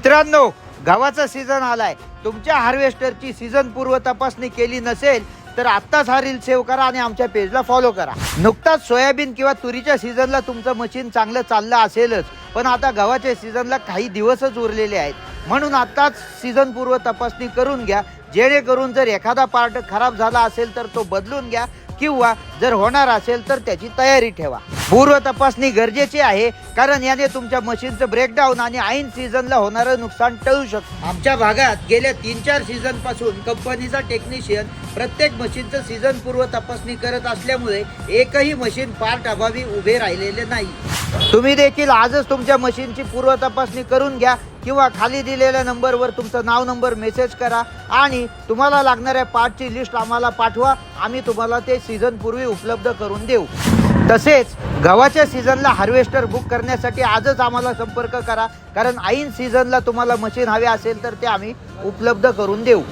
मित्रांनो, गव्हाचा सीझन आलाय. तुमच्या हार्वेस्टरची सीझन पूर्व तपासणी केली नसेल तर आत्ताच हा रील सेव्ह करा आणि आमच्या पेजला फॉलो करा. नुकताच सोयाबीन किंवा तुरीच्या सीझनला तुमचं मशीन चांगलं चाललं असेलच, पण आता गव्हाच्या सीझनला काही दिवसच उरलेले आहेत. म्हणून आत्ताच सीझन पूर्व तपासणी करून घ्या, जेणेकरून जर एखादा पार्ट खराब झाला असेल तर तो बदलून घ्या किंवा जर होणार असेल तर त्याची तयारी ठेवा. पूर्व तपासणी गरजेची आहे, कारण याने तुमच्या मशीनचं ब्रेकडाऊन आणि ऐन सीझनला होणारं नुकसान टळू शकतं. आमच्या भागात गेल्या 3-4 सीझन पासून कंपनीचा टेक्निशियन प्रत्येक मशीनचं सीझन पूर्व तपासणी करत असल्यामुळे एकही मशीन पार्ट अभावी उभे राहिलेले नाही. तुम्ही देखील आजच तुमच्या मशीनची पूर्व तपासणी करून घ्या किंवा खाली दिलेल्या नंबरवर तुमचं नाव नंबर मेसेज करा आणि तुम्हाला लागणाऱ्या पार्टची लिस्ट आम्हाला पाठवा. आम्ही तुम्हाला ते सीझन पूर्वी उपलब्ध करून देऊ. तसेच गव्हाच्या सीझनला हार्वेस्टर बुक करण्यासाठी आजच आम्हाला संपर्क करा, कारण ऐन सीझनला तुम्हाला मशीन हवे असेल तर ते आम्ही उपलब्ध करून देऊ.